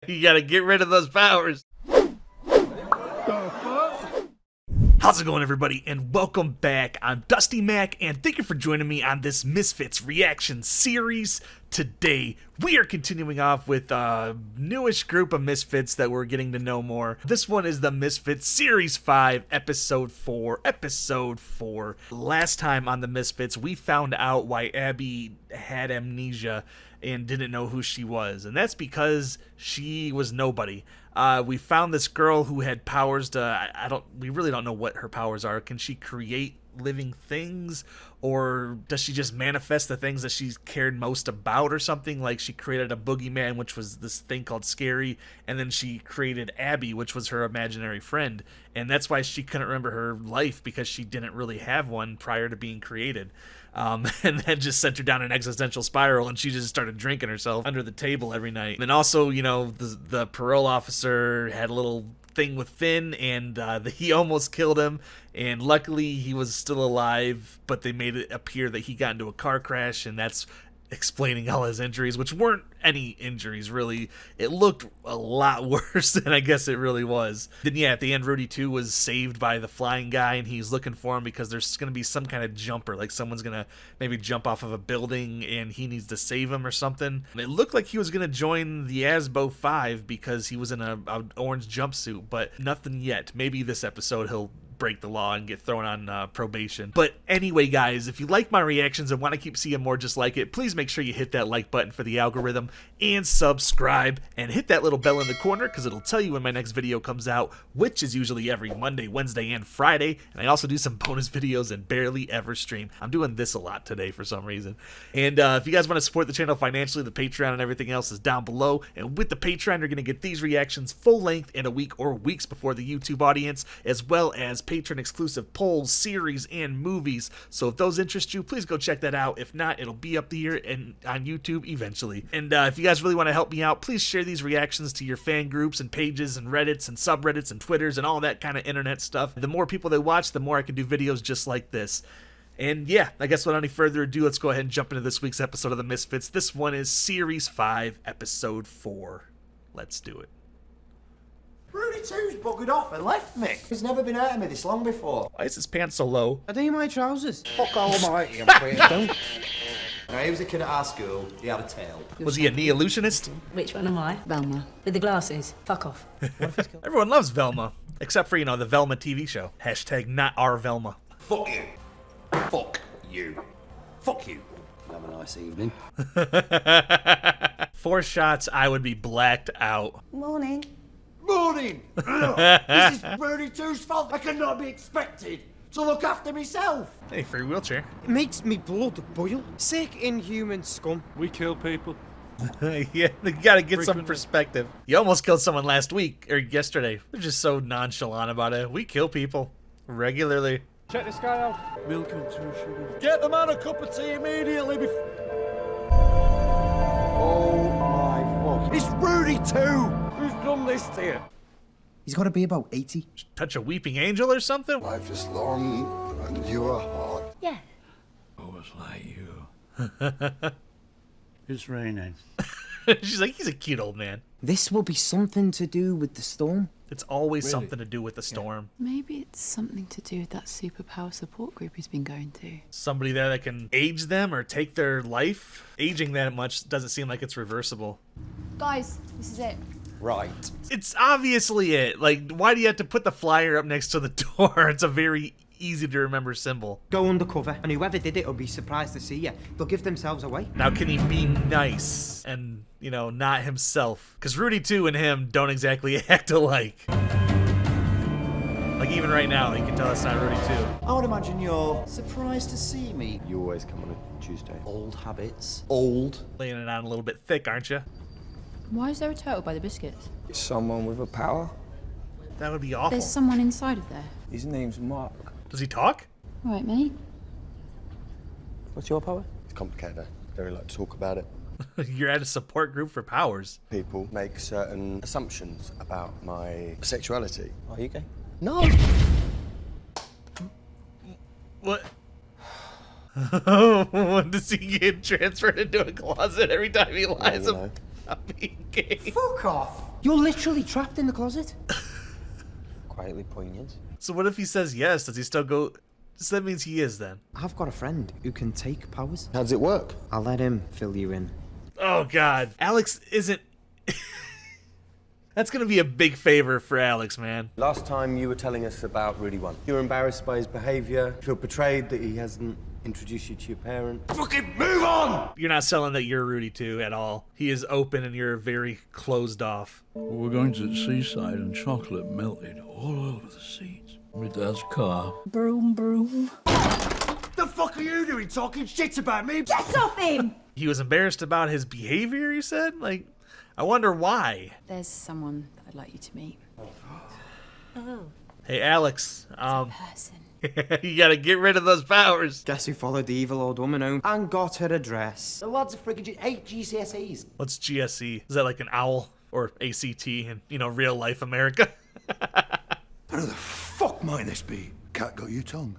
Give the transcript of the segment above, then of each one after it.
You gotta get rid of those powers. How's it going, everybody, and welcome back. I'm Dusty Mac, and thank you for joining me on this Misfits reaction series. Today, we are continuing off with a newish group of Misfits that we're getting to know more. This one is the Misfits Series 5, Episode 4. Last time on the Misfits, we found out why Abbey had amnesia and didn't know who she was, and that's because she was nobody. We found this girl who had powers to, we really don't know what her powers are. Can she create living things, or does she just manifest the things that she's cared most about or something? Like she created a boogeyman, which was this thing called Scary, and then she created Abbey, which was her imaginary friend, and that's why she couldn't remember her life, because she didn't really have one prior to being created. And that just sent her down an existential spiral, and she just started drinking herself under the table every night. And also, you know, the parole officer had a little thing with Finn, and he almost killed him, and luckily he was still alive, but they made it appear that he got into a car crash, and that's explaining all his injuries, which weren't any injuries, really. It looked a lot worse than I guess it really was. Then yeah, at the end, Rudy too was saved by the flying guy, and he's looking for him because there's going to be some kind of jumper, like someone's going to maybe jump off of a building and he needs to save him or something. And it looked like he was going to join the Asbo 5 because he was in an orange jumpsuit, but nothing yet. Maybe this episode he'll break the law and get thrown on probation. But anyway, guys, if you like my reactions and want to keep seeing more just like it, please make sure you hit that like button for the algorithm and subscribe, and hit that little bell in the corner because it'll tell you when my next video comes out, which is usually every Monday, Wednesday, and Friday. And I also do some bonus videos and barely ever stream. I'm doing this a lot today for some reason. And if you guys want to support the channel financially, the Patreon and everything else is down below. And with the Patreon, you're going to get these reactions full length in a week or weeks before the YouTube audience, as well as patron exclusive polls, series, and movies. So if those interest you, please go check that out. If not, it'll be up here and on YouTube eventually. And if you guys really want to help me out, please share these reactions to your fan groups and pages and Reddits and subreddits and Twitters and all that kind of internet stuff. The more people that watch, the more I can do videos just like this. And yeah, I guess without any further ado, let's go ahead and jump into this week's episode of the Misfits. This one is Series 5, Episode 4. Let's do it. Rudy 2's buggered off and left me. He's never been hurting me this long before. Why is his pants so low? Are they my trousers? Fuck almighty, I'm afraid. Don't. Now, he was a kid at our school. He had a tail. Was he a neo-illusionist? Which one am I? Velma. With the glasses. Fuck off. Everyone loves Velma. Except for, you know, the Velma TV show. Hashtag not our Velma. Fuck you. Fuck you. Fuck you. Have a nice evening. 4 shots, I would be blacked out. Morning. Morning! This is Rudy 2's fault. I cannot be expected to look after myself. Hey, free wheelchair. It makes me blood boil. Sick, inhuman scum. We kill people. Yeah, you gotta get some perspective. You almost killed someone last week, or yesterday. They're just so nonchalant about it. We kill people regularly. Check this guy out. Milk and 2 sugar. Get the man a cup of tea immediately before... Oh my fuck. It's Rudy 2! Who's done this to you? He's got to be about 80. Touch a weeping angel or something? Life is long and you are hard. Yeah. Always like you. It's raining. She's like, he's a cute old man. This will be something to do with the storm. It's always something to do with the storm. Maybe it's something to do with that superpower support group he's been going to. Somebody there that can age them or take their life. Aging that much doesn't seem like it's reversible. Guys, this is it. Right. It's obviously it. Like, why do you have to put the flyer up next to the door? It's a very easy to remember symbol. Go undercover, and whoever did it will be surprised to see you. They'll give themselves away. Now, can he be nice and, you know, not himself? Because Rudy 2 and him don't exactly act alike. Like, even right now, you can tell it's not Rudy 2. I would imagine you're surprised to see me. You always come on a Tuesday. Old habits. Old. Laying it on a little bit thick, aren't you? Why is there a turtle by the biscuits? Someone with a power. That would be awful. There's someone inside of there. His name's Mark. Does he talk? All right, mate. What's your power? It's complicated. I don't really like to talk about it. You're at a support group for powers. People make certain assumptions about my sexuality. Are you gay? No! What? Does he get transferred into a closet every time he lies you know. about being gay? Fuck off! You're literally trapped in the closet. Quietly poignant. So what if he says yes? Does he still go? So that means he is then. I've got a friend who can take powers. How does it work? I'll let him fill you in. Oh God, Alex isn't. That's gonna be a big favor for Alex, man. Last time you were telling us about Rudy 1. You were embarrassed by his behaviour. You feel betrayed that he hasn't introduced you to your parent. Fucking move on! You're not selling that you're Rudy too at all. He is open and you're very closed off. We were going to the seaside and chocolate melted all over the seats. My dad's car. Broom, broom. The fuck are you doing talking shit about me? Get off him! He was embarrassed about his behavior, you said? Like, I wonder why. There's someone that I'd like you to meet. Hey, Alex, Person. you gotta get rid of those powers. Guess who followed the evil old woman home and got her address? The lads are friggin' 8 GCSEs. What's GSE? Is that like an owl or ACT in, real life America? Who the fuck might this be? Cat got your tongue.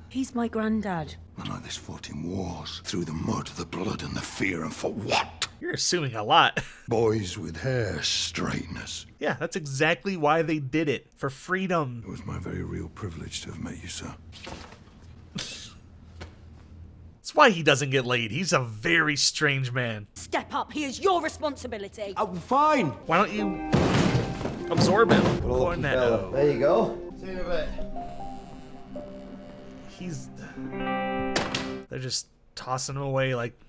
He's my granddad. And like this fought in wars, through the mud, the blood and the fear, and for what? You're assuming a lot. Boys with hair straighteners. Yeah, that's exactly why they did it. For freedom. It was my very real privilege to have met you, sir. That's why he doesn't get laid. He's a very strange man. Step up. He is your responsibility. I'm fine. Why don't you absorb him? Cornetto. There you go. See you in a bit. They're just tossing him away like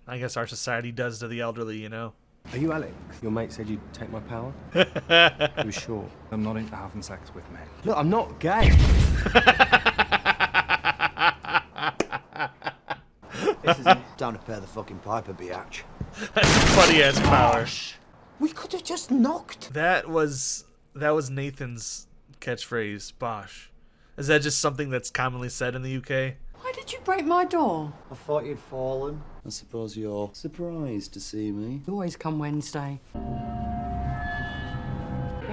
I guess our society does to the elderly, Are you Alex? Your mate said you'd take my power? You sure? I'm not into having sex with men. Look, I'm not gay. This is down to pay the fucking piper, biatch. That's a funny ass power. We could have just knocked. That was Nathan's catchphrase, Bosh. Is that just something that's commonly said in the UK? Why did you break my door? I thought you'd fallen. I suppose you're surprised to see me. You always come Wednesday. They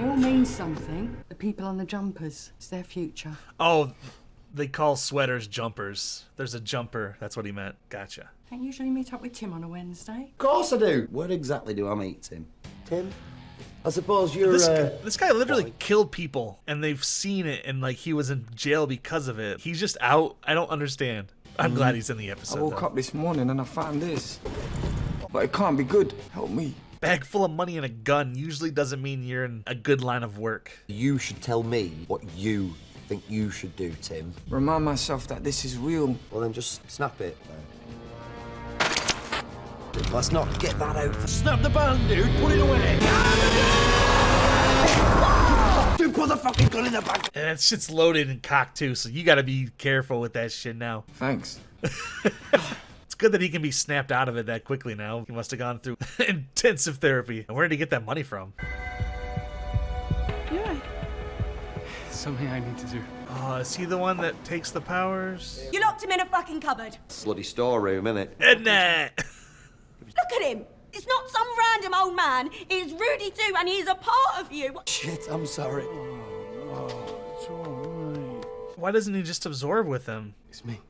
all mean something. The people on the jumpers. It's their future. Oh, they call sweaters jumpers. There's a jumper. That's what he meant. Gotcha. Don't usually meet up with Tim on a Wednesday. Of course I do. Where exactly do I meet Tim? Tim, I suppose you're, This guy literally killed people, and they've seen it, and like he was in jail because of it. He's just out. I don't understand. I'm glad he's in the episode. I woke up this morning and I found this. But it can't be good. Help me. Bag full of money and a gun usually doesn't mean you're in a good line of work. You should tell me what you think you should do, Tim. Remind myself that this is real. Well, then just snap it. Let's not get that out. snap the band, dude. Put it away. Dude, put the fucking gun in the bag. And that shit's loaded and cocked too, so you gotta be careful with that shit now. Thanks. It's good that he can be snapped out of it that quickly now. He must have gone through intensive therapy. And where did he get that money from? Yeah. Something I need to do. Oh, is he the one that takes the powers? You locked him in a fucking cupboard. Bloody storeroom, innit? Edna! Look at him. It's not some random old man. It's Rudy too, and he's a part of you. Shit, I'm sorry. It's all right. Why doesn't he just absorb with him? It's me.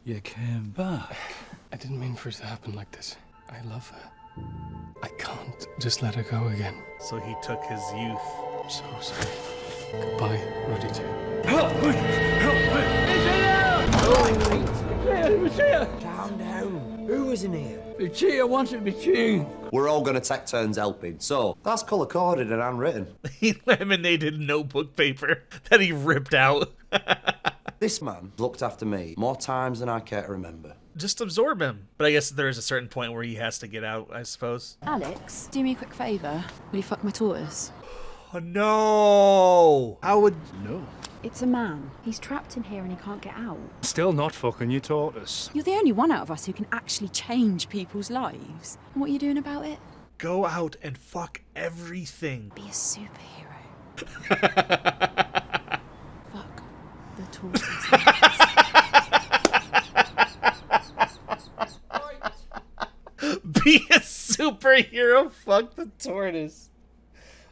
You came back. I didn't mean for it to happen like this. I love her. I can't just let her go again. So he took his youth. I'm so sorry. Goodbye, Rudy too. Calm down. Who was in here? Lucia wanted to be king. We're all gonna take turns helping, so that's colour-coded and handwritten. He laminated notebook paper that he ripped out. This man looked after me more times than I care to remember. Just absorb him. But I guess there is a certain point where he has to get out, I suppose. Alex, do me a quick favour. Will you fuck my tortoise? Oh no! How would... No. It's a man. He's trapped in here and he can't get out. Still not fucking you tortoise. You're the only one out of us who can actually change people's lives. And what are you doing about it? go out and fuck everything? Be a superhero. Fuck the tortoise. Be a superhero, fuck the tortoise.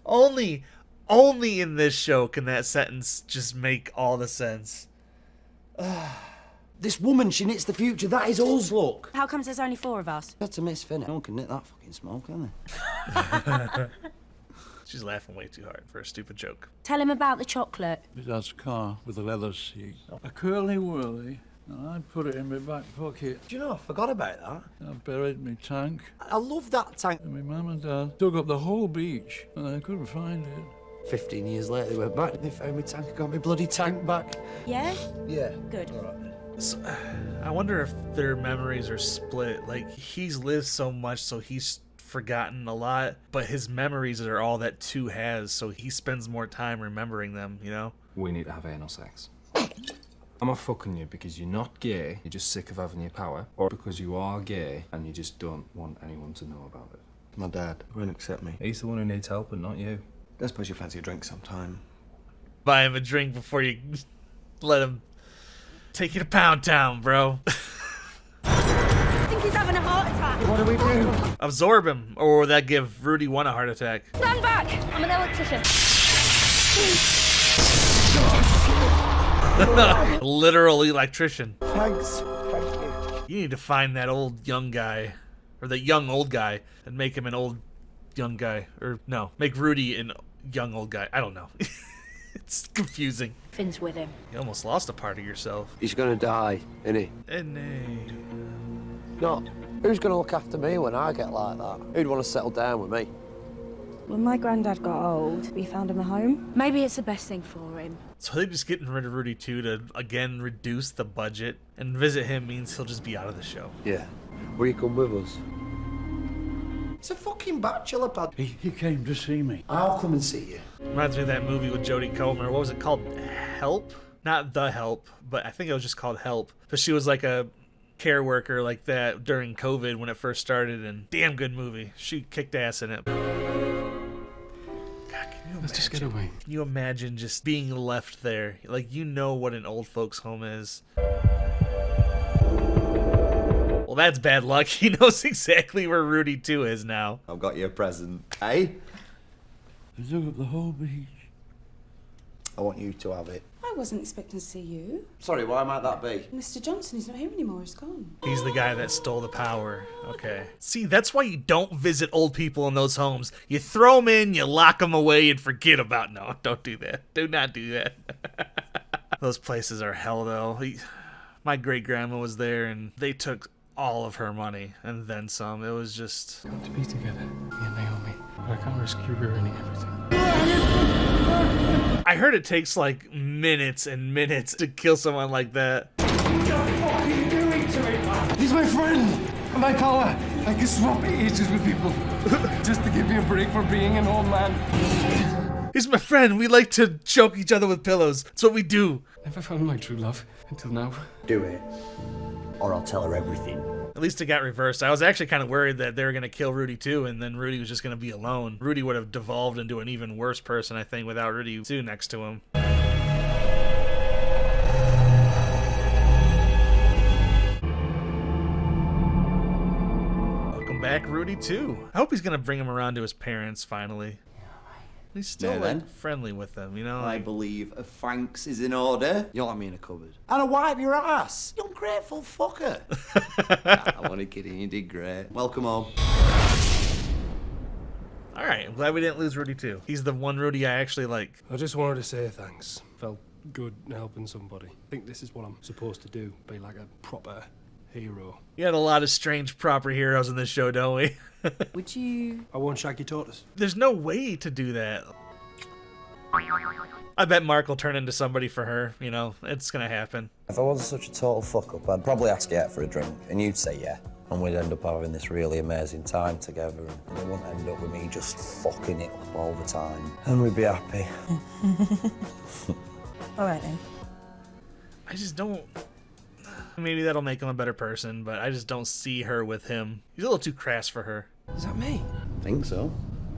Only in this show can that sentence just make all the sense. This woman, she knits the future. That is us, look. How comes there's only 4 of us? That's a misfit. No one can knit that fucking smoke, can they? She's laughing way too hard for a stupid joke. Tell him about the chocolate. My dad's car with a leather seat. A curly whirly, and I put it in my back pocket. Do you know, I forgot about that. I buried my tank, I love that tank. and my mum and dad dug up the whole beach, and I couldn't find it. 15 years later, they went back. They found my tank. I got my bloody tank back. Yeah? Yeah. Good. So, I wonder if their memories are split. Like, he's lived so much, so he's forgotten a lot, but his memories are all that 2 has, so he spends more time remembering them, you know? We need to have anal sex. I'm not fucking you because you're not gay, you're just sick of having your power, or because you are gay and you just don't want anyone to know about it. My dad won't accept me. He's the one who needs help and not you. I suppose you fancy a drink sometime. Buy him a drink before you let him take you to Pound Town, bro. I think he's having a heart attack. What do we do? Absorb him, or will that give Rudy 1 a heart attack? Stand back. I'm an electrician. Literal electrician. Thanks. Thank you. You need to find that old young guy, or the young old guy, and make him an old young guy. Or no, make Rudy an young old guy. I don't know. It's confusing. Finn's with him. You almost lost a part of yourself. He's gonna die, isn't he? No. Who's gonna look after me when I get like that? Who'd want to settle down with me? When my granddad got old, we found him a home. Maybe it's the best thing for him. So they're just getting rid of Rudy too to again reduce the budget, and visit him means he'll just be out of the show. Yeah. Will you come with us? It's a fucking bachelor pad. He came to see me. I'll come and see you. Reminds me of that movie with Jodie Comer. What was it called? Help? Not The Help, but I think it was just called Help. But she was like a care worker like that during COVID when it first started, and damn good movie. She kicked ass in it. God, Let's just get away. Can you imagine just being left there? Like, you know what an old folks home is. Well, that's bad luck. He knows exactly where Rudy 2 is now. I've got you a present. Hey? They dug up the whole beach. I want you to have it. I wasn't expecting to see you. Sorry, why might that be? Mr. Johnson is not here anymore, he's gone. He's the guy that stole the power. Okay. See, that's why you don't visit old people in those homes. You throw them in, you lock them away, and forget about. No, don't do that. Do not do that. Those places are hell, though. My great-grandma was there, and they took all of her money, and then some. It was just... We want to be together, me and Naomi. But I can't risk you ruining everything. I heard it takes, like, minutes and minutes to kill someone like that. What are you doing to him, man? He's my friend! And my power! I can swap ages with people. Just to give me a break for being an old man. He's my friend. We like to choke each other with pillows. That's what we do. Never found my true love until now. Do it. Or I'll tell her everything. At least it got reversed. I was actually kind of worried that they were going to kill Rudy too, and then Rudy was just going to be alone. Rudy would have devolved into an even worse person, I think, without Rudy 2 next to him. Welcome back, Rudy 2. I hope he's going to bring him around to his parents finally. He's still like friendly with them, you know? I Like, believe a thanks is in order. You'll have me in a cupboard. And a wipe your ass. You ungrateful fucker. I want to kid you did great. Welcome home. alright, I'm glad we didn't lose Rudy 2. He's the one Rudy I actually like. I just wanted to say thanks. Felt good helping somebody. I think this is what I'm supposed to do. Be like a proper hero. We had a lot of strange proper heroes in this show, don't we? Would you... I won't shag your tortoise. There's no way to do that. I bet Mark will turn into somebody for her, you know, it's gonna happen. If I wasn't such a total fuck-up, I'd probably ask you out for a drink, and you'd say yeah. And we'd end up having this really amazing time together, and it wouldn't end up with me just fucking it up all the time. And we'd be happy. All right, then. I just don't... Maybe that'll make him a better person, but I just don't see her with him. He's a little too crass for her. Is that me? I think so.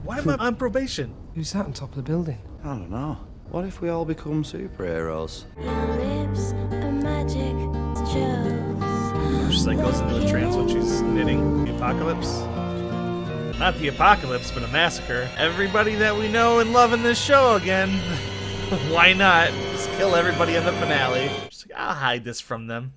Why am I on probation? Who's that on top of the building? I don't know. What if we all become superheroes? She like goes into a trance when she's knitting. The apocalypse? Not the apocalypse, but a massacre. Everybody that we know and love in this show again. Why not? Just kill everybody in the finale. She's like, I'll hide this from them.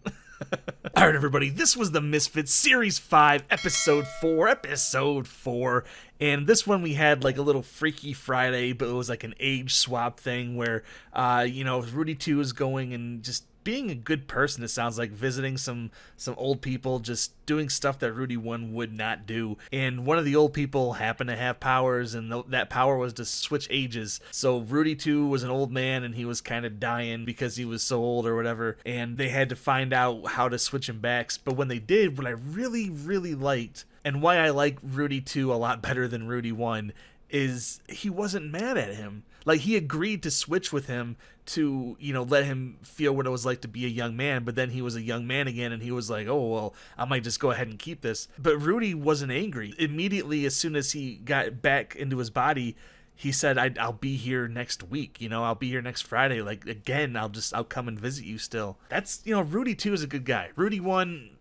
All right, everybody, this was the Misfits Series 5, Episode 4, and this one we had like a little Freaky Friday, but it was like an age swap thing where, Rudy 2 is going and just being a good person, it sounds like, visiting some old people, just doing stuff that Rudy 1 would not do. And one of the old people happened to have powers, and that power was to switch ages. So Rudy 2 was an old man, and he was kind of dying because he was so old or whatever, and they had to find out how to switch him back. But when they did, what I really, really liked, and why I like Rudy 2 a lot better than Rudy 1, is he wasn't mad at him. Like, he agreed to switch with him to, let him feel what it was like to be a young man, but then he was a young man again, and he was like, oh, well, I might just go ahead and keep this. But Rudy wasn't angry. Immediately, as soon as he got back into his body, he said, I'll be here next week, I'll be here next Friday. Like, again, I'll come and visit you still. That's, Rudy 2 is a good guy. Rudy 1...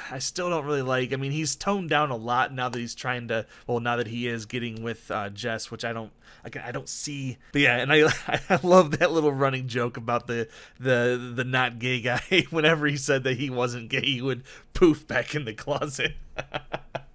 I still don't really like. I mean, he's toned down a lot now that he's trying to. Well, now that he is getting with Jess, which I don't see. But yeah, and I love that little running joke about the not gay guy. Whenever he said that he wasn't gay, he would poof back in the closet.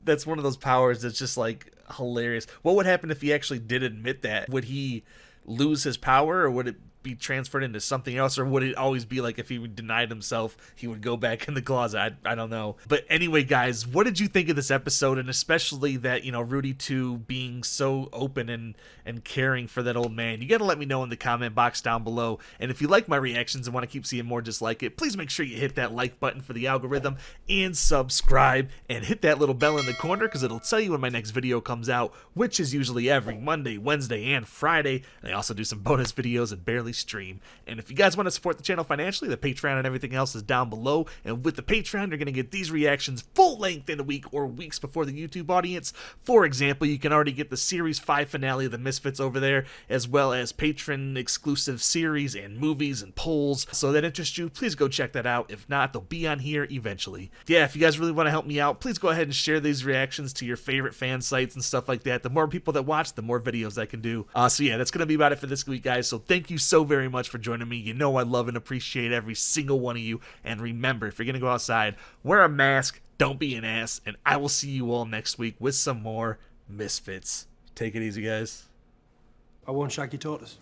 That's one of those powers that's just like hilarious. What would happen if he actually did admit that? Would he lose his power, or would it be transferred into something else, or would it always be like if he denied himself, he would go back in the closet? I don't know. But anyway, guys, what did you think of this episode, and especially that, Rudy 2 being so open and caring for that old man? You gotta let me know in the comment box down below, and if you like my reactions and want to keep seeing more just like it, please make sure you hit that like button for the algorithm, and subscribe, and hit that little bell in the corner, because it'll tell you when my next video comes out, which is usually every Monday, Wednesday, and Friday. And I also do some bonus videos and barely stream. And if you guys want to support the channel financially, the Patreon and everything else is down below. And with the Patreon, you're going to get these reactions full length in a week or weeks before the YouTube audience. For example, you can already get the Series 5 finale of the Misfits over there, as well as patron exclusive series and movies and polls. So that interests you, please go check that out. If not, they'll be on here eventually. Yeah, if you guys really want to help me out, please go ahead and share these reactions to your favorite fan sites and stuff like that. The more people that watch, the more videos I can do. So yeah, that's going to be about it for this week, guys. So thank you so very much for joining me. You know I love and appreciate every single one of you. And remember, if you're going to go outside, wear a mask, don't be an ass, and I will see you all next week with some more Misfits. Take it easy, guys. I won't shag your tortoise.